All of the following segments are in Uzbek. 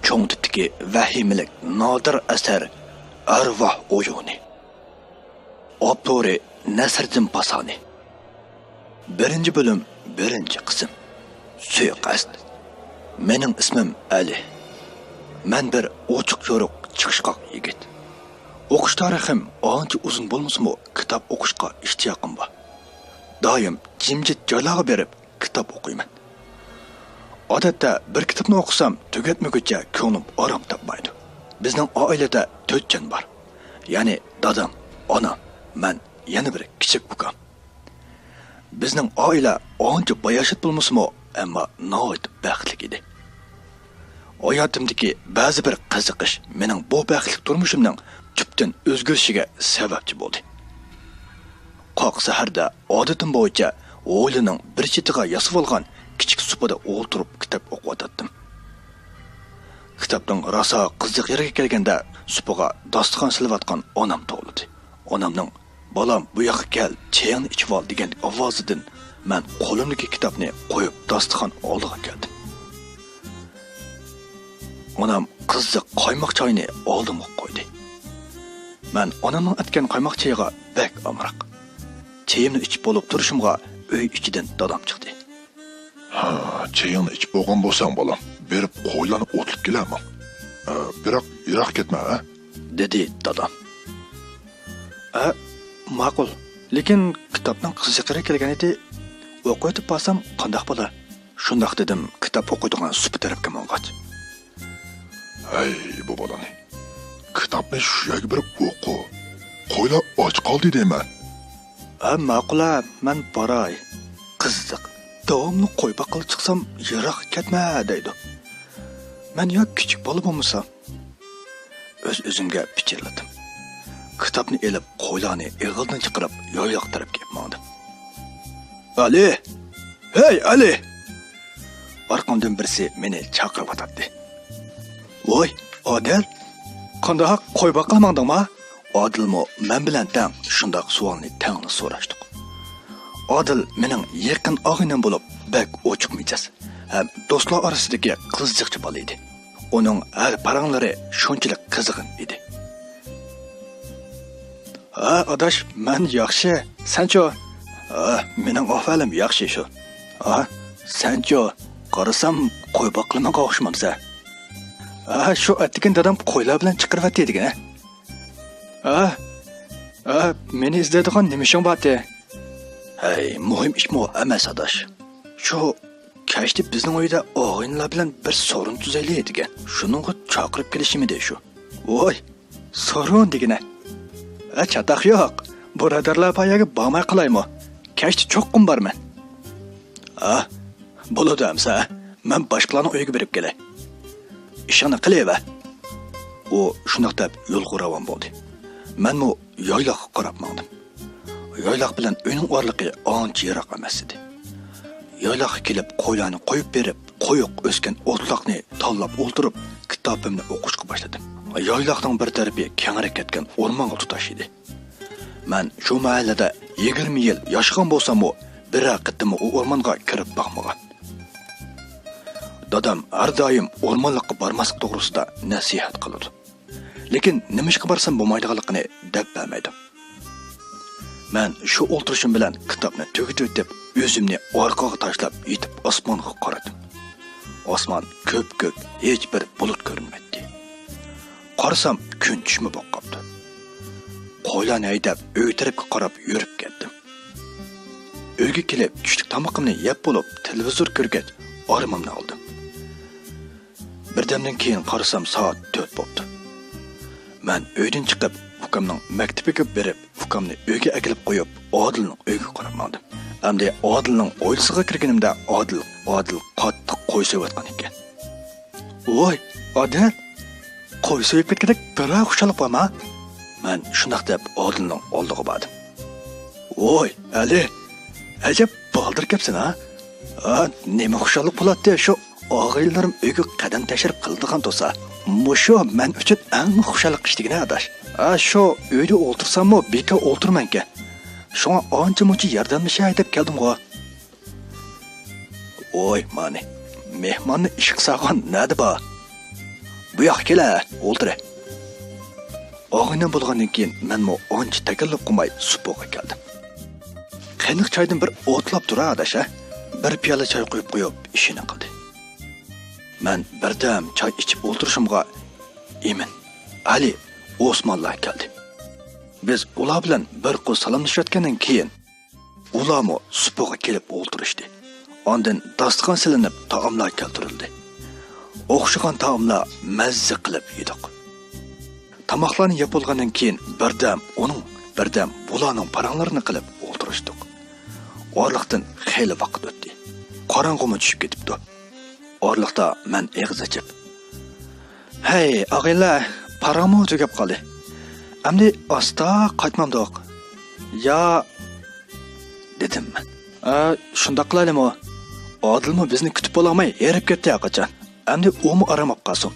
cho'ng tipdagi vahimalik nodir asar Arvoh o'yini. Avtori Nasriddin Pasani. Birinchi bo'lim, birinchi qism. Suiqasd. Mening ismim Ali. Men bir ochiq yo'riq chiqishqoq yigit. O'qish tarixim ancha uzun bo'lmasa-mu, kitob o'qishga ishtiyoqim bor. Doim jimjit joylarga berib kitob o'qiyman. Odatda bir kitobni o'qisam, tugatmaguncha ko'nglim orom topmaydi. Bizning oilada 4 jon bor. Ya'ni dadam, onam, men, yana bir kichik ukam. Bizning oila ancha boyashit bo'lmasa-mu, ammo noit baxtli edi. Hayotimdagi ba'zi bir qiziqish mening bu baxtli turmushimning tubdan o'zgarishiga sababchi bo'ldi. Qoq saharda odatim bo'yicha o'g'lining bir chetiga yasab olgan kichik supada o'ltirib kitob o'qiyotdim. Kitobning rosa qiziq yeriga kelganda supaga dasturxon silayotgan onam tug'ildi. Onamning "Bolam, bu yoqqa kel, chayni ichib ol" degan ovozidan men qo'limdagi kitobni qo'yib dasturxon oldiga keldim. Onam qiziq qaymoq choyni oldimga qo'ydi. Men onamning atgan qaymoq chayiga bak amroq. Chayimni ichib bo'lib turishimga uy ichidan dadam chiqdi. "Ha, chayni ichib bo'lgan bo'lsang, bolam, berib qo'ylarni o'tlib kelaman. Biroq yiroq ketma, ha?" dedi dadam. Ma'qul, lekin kitobning qiziqari kelgan edi. O'qiyotib bo'lsam qandoq bo'lar? Shundoq dedim, kitob o'qiydigan supa tarafga mong'ach. "Hey, bu bolani. Kitobni shu yerga berib o'qi. Qo'ylar och qoldi deyman." Ma'qul, men boray. Qiziq. Davomli qo'y baqilib chiqsam, yiroq ketma deydi. Men yo'q kichik bola bo'lmasam. O'z-o'zimga pichirladim. Kitobni elib, qo'ylarni eg'ildan chiqarib, yo'yoq tarafga ketmoqdim. "Ali! Hey, Ali!" Orqamdan birisi meni chaqirib atadi. "Voy, Odil, qandoq qo'y baqilmandingmi?" Odilmi men bilan tang shundoq savolni tangni so'rashdik. Odil mening yaqin og'inam bo'lib, bak ochiq mijoz. Ham do'stlar orasidagi qiziqchi bola edi. Uning har paranglari shunchalik qiziqin edi. Adash, men yaxshi. Sencho? Mening ahvolim yaxshi shu. Sencho, qarasam qo'y baqilmaga o'xshamamsa. Shu attigan dadam qo'ylar bilan chiqirib degan. Meni izlaydigan nima ishing bor-da? Hey, muhim ishmi emas adash. Shu kashti bizning uyda o'g'inlar bilan bir sorun tuzayli degan. Shuningga chaqirib kelishimidi shu. Voy, sorun degina. Chataq yo'q. Birodarlar payaga bormay qolaymi? Kashti cho'qqim borman. Bo'ladi amsa. Men boshqalarning uyiga berib kelay. Ishini qilayva. U shundoq deb yo'lga ravon bo'ldi. Men mu yoyloqqa qarab maqdim. Yoyloq bilan uyning o'rligi ancha yiroq emas edi. Yoyloqqa kelib qo'ylarni qo'yib berib, qo'yiq o'sgan o'tloqni tanlab o'ltirib, kitobimni o'qishga boshladim. Yoyloqning bir tarafi kengayib ketgan o'rmonga tutash edi. Men shu mahallada 20 yil yashagan bo'lsam-mu, bir vaqtda u o'rmonga kirib boqmagan. Dadam har doim o'rmonlikqa bormaslik to'g'risida nasihat qiladi. Lekin nima ishga borsam bo'lmaydiganligini deb bermaydi. Men shu o'ltirishim bilan kitobni tugatib deb o'zimni orqaga tashlab yetib osmonga qaradim. Osmon ko'p-ko'k, hech bir bulut ko'rinmaydi. Qarasam kun tushmi bo'lib qopti. Qo'ylarni haydab uy tarafga qarab yurib ketdim. Uyga kelib tushlik tomoqimni yeb bo'lib, televizor ko'rgach, ormamni oldim. Birdamdan keyin qarasam soat 4 bo'ldi. Men uydan chiqib, ukamning maktabiga berib, ukamni uyga akilib qo'yib, Odilning uyiga qarab oldim. Hamda Odilning oilasiga kirganimda Odil qattiq qo'y so'yayotgan ekan. "Voy, Odil, qo'y so'yib ketgandek bir xushalik bormi?" Men shundoq deb Odilning oldiga bordim. "Voy, Ali, ajab baldir kelibsan, ha? Nima xushalik bo'ladi shu og'aylarim uyga qadam tashrif qildigan bo'lsa, mushu men uchun eng xushalik ishdigina adash. Shu uyda o'ltirsam-mu, beka o'ltirmanka. Shunga ancha-muncha yordamlashay deb keldim-ku." "Voy, mani, mehmonni ish qilsagan nada bor?" Bu yoqqa kela, o'ltir. Og'aynan bo'lgandan keyin menmo ancha takalluf qilmay supoga keldim. Qayniq choydan bir o'tlab turar adasha, bir piyola choy quyib qo'yib ishini qildi. Men birdam choy ichib o'tirishimga Emin, Ali, Osmonlar keldi. Biz ular bilan bir qo'z salomlashayotgandan keyin ularmo supoga kelib o'ltirishdi. Ondan dasturxon silinib taomlar keltirildi. O'xshagan taomlar mazza qilib yedik. Tamoqlarni yeb bo'lgandan keyin birdam bularning paranglarini qilib o'ltirishdik. Orliqdan xeyli vaqt o'tdi. Qorong'umi tushib ketibdi. Orliqda men eg'iz ochib, "Hey, og'aylar, parangmi tugab qoldi. Endi asta qaytmamdoq." "Ya," dedim men. Shundoq qilaylikmi? Odilmi bizni kutib bo'lamay, erib ketdi qachon. Endi o'mi aramab qolsin,"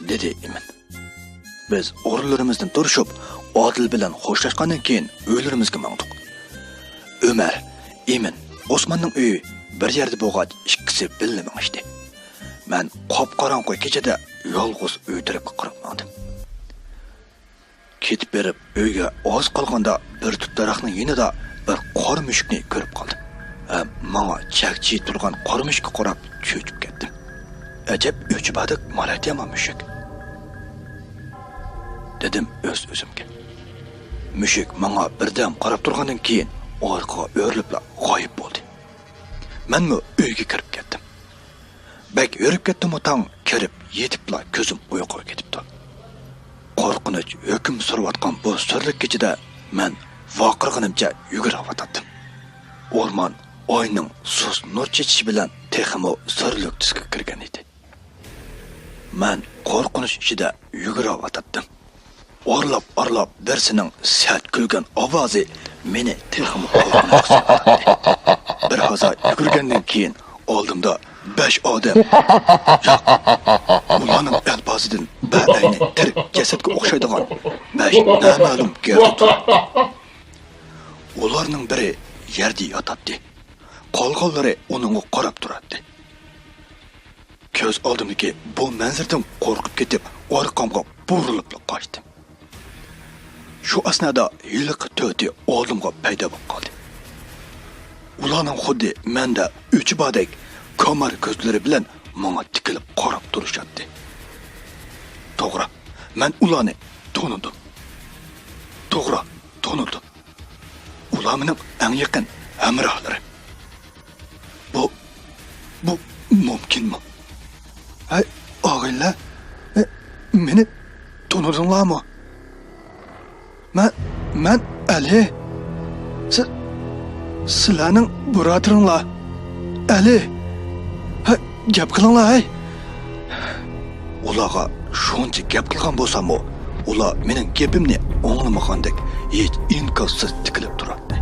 dedi Emin. Biz o'rinlarimizdan turishib, Odil bilan xo'shlashgandan keyin uylarimizga mangdik. Ömer, Emin, Osmonning uyi bir yerda bo'lgan ikkisi birga mangishdi. Men qop-qorong'u kechada yolg'iz uy tarafga qarab mangdim. Ketib berib uyga oz qolganda bir tut daraxtning yonida bir qora mushukni ko'rib qoldim. Menga chakchi turgan qora mushukka qarab cho'chib ketdim. Ajab o'chbadik malatiyama mushuk, dedim o'z-o'zimga. Mushuk menga birdan qarab turgandan keyin orqaga o'rilib g'oyib bo'ldi. Menmi uyga kirib ketdim. Bak yurib ketdim-u tong kirib yetibla ko'zim uyquga ketibdi. Qo'rqinch hukm surayotgan bu sirlik kechida men voqirg'inimcha yugurib o'tdim. O'rmon oyning sus nur chechishi bilan texmo sirlik tusga kirgan edi. Men qo'rqinch ichida yugurib o'tdim. Orlab birsining sert kulgan ovozi meni texmo qo'rqinchga soldi. Bir hoza yugurgandan keyin oldimda 5 odam. Ularning albazidan ba'ayni tirik jasadga o'xshaydigan 5 noma'lum gavda. Ularning biri yerda yotibdi. Qolganlari uningga qarab turardi. Ko'z oldimdagi bu manzardan qo'rqib ketib, orqamga burilib qochdim. Shu asnoda yiliq to'ti oldimga paydo bo'lib qoldi. Ularning xuddi menda uchbodek kamar ko'zlari bilan menga tikilib qarab turishadi. To'g'ri, men ularni tanıdım. Ular mening eng yaqin hamrohlarim. Bu mumkinmi? Ay, og'aylar, meni tanıdinglarmi? Men Ali. Sizlarning birodaringlar. Ali. Gap qilinglar, ay. Ularga shuncha gap qilgan bo'lsam-mu, ular mening gapimni anglamagandek hech inkossiz tikilib turardi.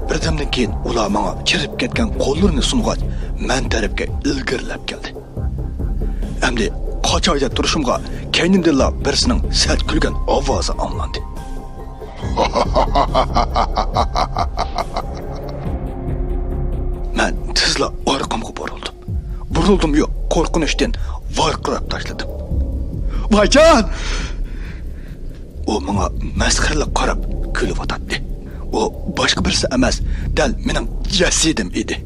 Birdamdan keyin ular menga chirib ketgan qo'llarini sung'ach, men tarafga ilgirlab keldi. Endi qochoyda turishimga kaynimda birisining sert kulgan ovozi anglandi. Men tezla orqamga burildim yo'q, qo'rqinchdan varqirab tashladim. "Voyjon!" U menga masxaralik qarab kulib o'tadi. U boshqa birisi emas, dal mening jasadim edi.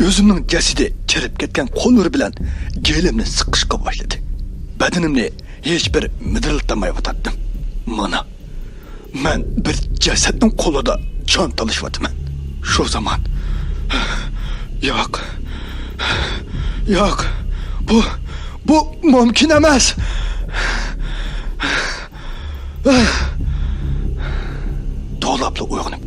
O'zimning jasadi chirib ketgan qo'llari bilan gelimni siqishga boshladi. Badanimni hech bir midiriltamay o'tdim. Mana men bir jasadning qo'lida jon talashyapman. Shu zaman Yo'q. Bu mumkin emas. To'labli uyg'onib